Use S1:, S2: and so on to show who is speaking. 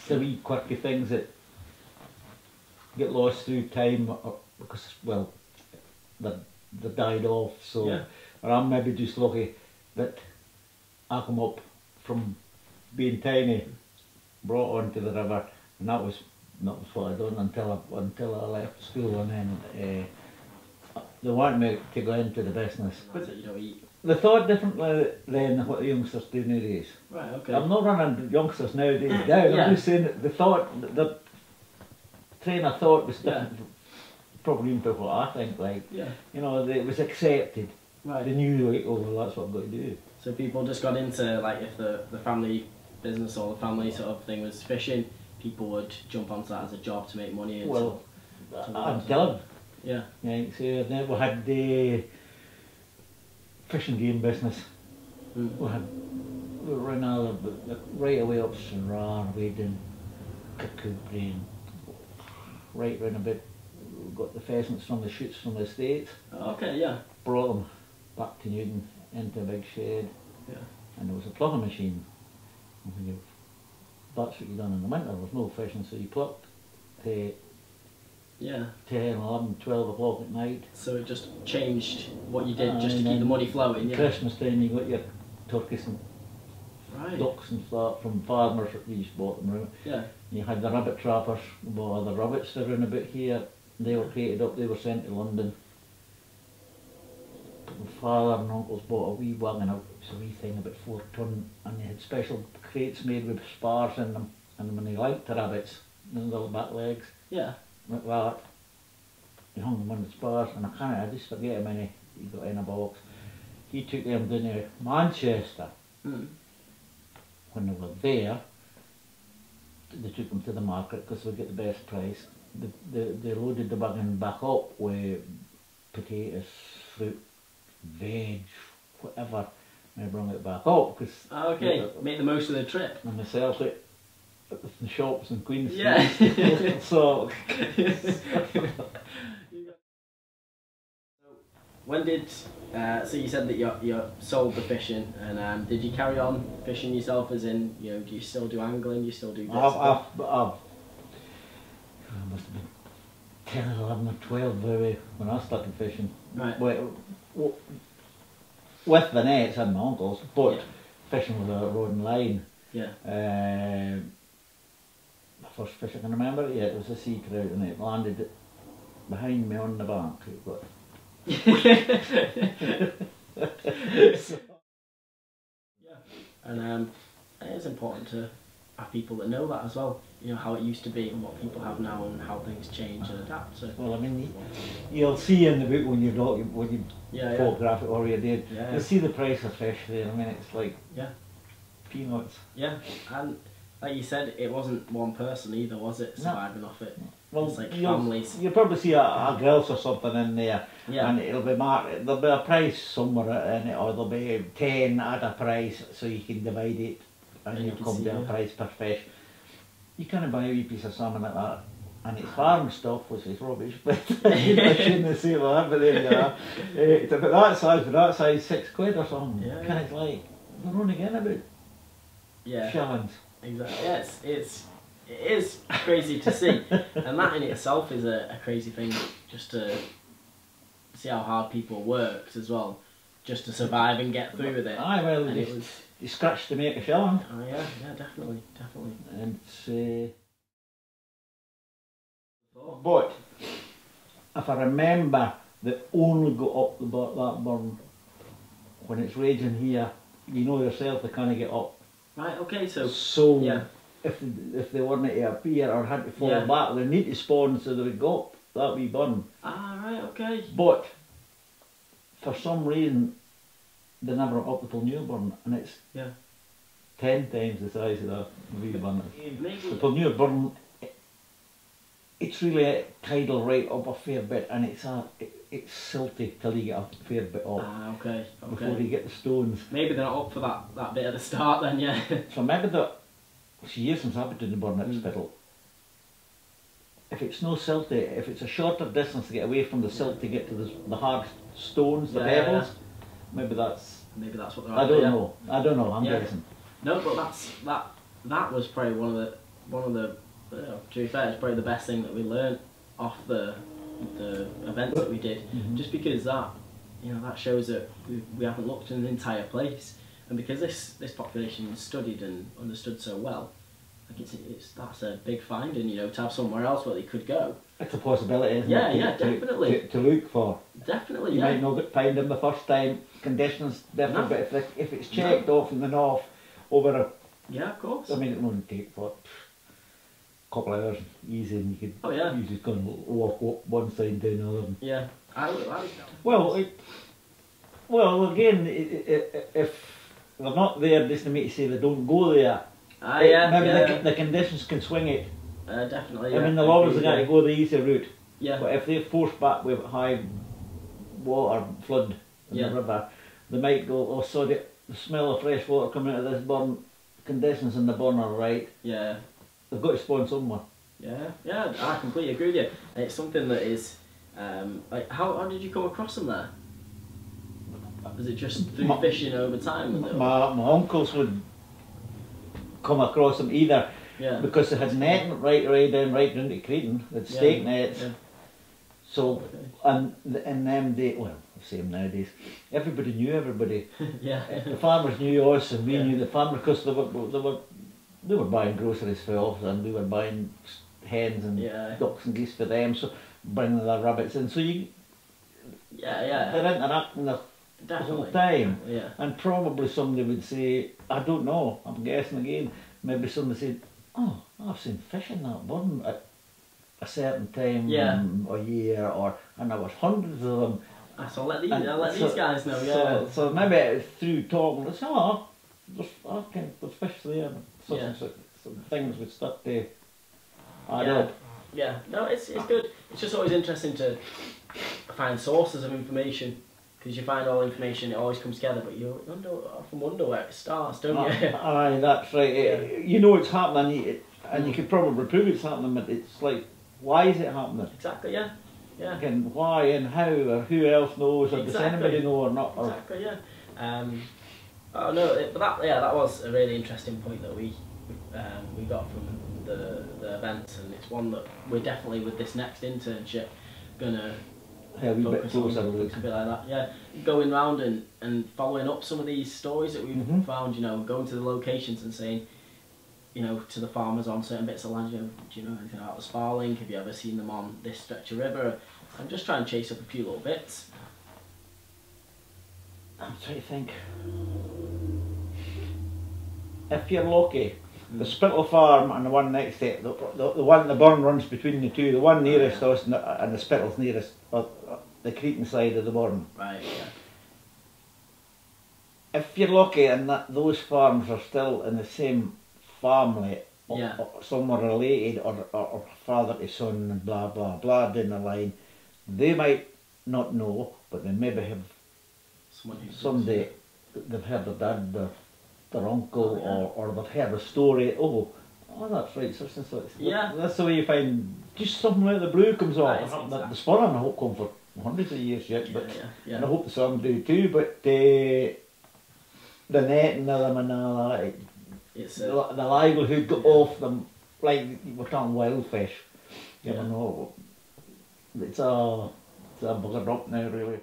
S1: the wee quirky things that get lost through time, because, well, they died off, so, or I'm maybe just lucky that I come up from being tiny, brought onto the river, and that was what I done until I left school, and then they wanted me to go into the business.
S2: But you don't eat.
S1: They thought differently than what the youngsters do nowadays.
S2: Right, okay.
S1: I'm not running youngsters nowadays down, I'm just saying that the train of thought was different, probably even to what I think, like, you know, it was accepted.
S2: Right.
S1: They knew, like, oh, well, that's what I've got to do.
S2: So people just got into, like, if the family business or the family sort of thing was fishing, people would jump onto that as a job to make money. And
S1: well, I'm telling.
S2: Yeah.
S1: So I've never had the fishing game business. We were in all right away up Stranraer, Wading, Kirkcudbright, right round a bit. We got the pheasants from the shoots from the estates.
S2: Okay, yeah.
S1: Brought them back to Newton into a big shed.
S2: Yeah.
S1: And there was a plucking machine. That's what you done in the winter. There was no fishing, so you plucked to 10, 11, 12 o'clock at night.
S2: So it just changed what you did just to keep the money flowing. Yeah.
S1: Christmas time you got your turkeys and ducks and stuff from farmers that you just bought them round.
S2: Yeah.
S1: You had the rabbit trappers, well, the rabbits that are in about here. They were crated up, they were sent to London. My father and uncles bought a wee wagon, it was a wee thing about 4 ton, and they had special crates made with spars in them, and when they liked the rabbits, the little back legs, like that, he hung them on the spars, and I just forget how many he got in a box. He took them down to Manchester. When they were there, they took them to the market because they would get the best price. They loaded the wagon back up with potatoes, fruit, veg, whatever, and they brought it back up. Cause
S2: make the most of the trip.
S1: And they sell it at the shops in Queen's
S2: Street.
S1: So
S2: when did, so you said that you sold the fishing, and did you carry on fishing yourself, as in, you know, do you still do angling, do you still do this?
S1: I must have been 10, 11 or 12 when I started fishing.
S2: Right.
S1: With the nets and my uncles, but fishing with a rod and line.
S2: Yeah.
S1: The first fish I can remember, it was a sea trout, and it landed behind me on the bank.
S2: And it is important to have people that know that as well, you know, how it used to be and what people have now and how things change and adapt. So.
S1: Well, I mean, you'll see in the book when you photograph it or you did, you'll see the price of fish there. I mean, it's like peanuts.
S2: Yeah, and like you said, it wasn't one person either, was it, surviving off it?
S1: Well,
S2: it's like families.
S1: You'll probably see a grouse or something in there, and it'll be marked, there'll be a price somewhere in it, or there'll be 10 at a price, so you can divide it, and you'll come to a price per fish. You can't buy a wee piece of salmon like that, and it's farm stuff, which is rubbish, but I shouldn't say that, but there you are. It's about that size, 6 quid or something, and it's like, we're only getting about shillings.
S2: Exactly. It is crazy to see, and that in itself is a crazy thing, just to see how hard people worked as well, just to survive and get through with it.
S1: Aye, well, you scratch to make a shilling.
S2: Oh yeah, definitely.
S1: And but if I remember, they only go up that burn when it's raging here. You know yourself, they can't get up.
S2: Right. Okay. So
S1: if they weren't to appear or had to fall back, they need to spawn so they would go up that wee burn.
S2: Ah, right, okay.
S1: But for some reason, they never went up the Pulnure, and it's 10 times the size of that wee burn. The Pulnure, it's really tidal right up a fair bit, and it's silty till you get a fair bit up.
S2: Ah, okay.
S1: Before you get the stones.
S2: Maybe they're not up for that bit at the start then, yeah.
S1: So maybe it's years since I've been to the burn at Spittle. If it's no silty, if it's a shorter distance to get away from the silt to get to the hard stones, the pebbles, maybe that's what they're
S2: after.
S1: I don't know, I'm guessing.
S2: No, but that was probably one of one of the, to be fair, it's probably the best thing that we learned off the events that we did, just because that, you know, that shows that we haven't looked in the entire place, and because this population is studied and understood so well, like that's a big finding, you know, to have somewhere else where they could go.
S1: It's a possibility, isn't
S2: yeah,
S1: it?
S2: Yeah, definitely.
S1: To look for.
S2: Definitely,
S1: you
S2: yeah.
S1: might not find them the first time, conditions different, but if it's checked off in the north over a...
S2: Yeah, of course.
S1: I mean, it won't take, what, a couple of hours, easy, and you could usually go and walk up one side down the other.
S2: Yeah.
S1: Well, again, if they're not there, doesn't mean to say they don't go there. Maybe the conditions can swing it.
S2: Definitely.
S1: I mean, they'll always going to go the easy route.
S2: Yeah.
S1: But if they're forced back with high water flood in the river, they might go, oh, so the smell of fresh water coming out of this burn, conditions in the burn are right.
S2: Yeah.
S1: They've got to spawn somewhere.
S2: Yeah, I completely agree with you. And it's something that is, like, how did you come across them there? Was it just through fishing over time?
S1: My uncles would come across them either because they had netting right down to Cretan, they had stake nets. Yeah. So, and in them days, well, same nowadays, everybody knew everybody. The farmers knew us and we knew the farmers, because they were buying groceries for us, and we were buying hens and ducks and geese for them, so bringing their rabbits in. So they're interacting the whole time. And probably somebody would say, I don't know, I'm guessing again, maybe somebody said, oh, I've seen fish in that burn at a certain time a year, and there was hundreds of them.
S2: So I'll let these guys know,
S1: So maybe through talking, it's, there's fish there, some things would start to add up.
S2: Yeah, no, it's good. It's just always interesting to find sources of information, because you find all information, it always comes together, but you often wonder where it starts, don't you?
S1: Aye, that's right. You know it's happening, and you could probably prove it's happening, but it's like, why is it happening?
S2: Exactly, yeah.
S1: And why and how, or who else knows, or does anybody know or not?
S2: Exactly, yeah. Oh no, but that was a really interesting point that we got from the event, and it's one that we're definitely, with this next internship, gonna focus on something like that. Yeah, going round and following up some of these stories that we've found. You know, going to the locations and saying, you know, to the farmers on certain bits of land, you know, do you know anything about the Sparling? Have you ever seen them on this stretch of river? I'm just trying to chase up a few little bits.
S1: I'm trying to think. If you're lucky, the Spittle farm and the one next to it, the one, the burn runs between the two, the one nearest us and the Spittle's nearest, the Cretan side of the burn.
S2: Right,
S1: If you're lucky and those farms are still in the same family, or somewhere related, or father to son and blah blah blah down the line, they might not know, but they maybe have somebody, they've heard their dad, their uncle, or they've heard a story, oh that's right, such and such. That's the way you find, just something out of the blue comes off. The Sparling I hope come for hundreds of years yet, but and I hope the some do too, but the netting of them and all that, the livelihood off them, like we're talking wild fish, you know, it's a buggered up now really.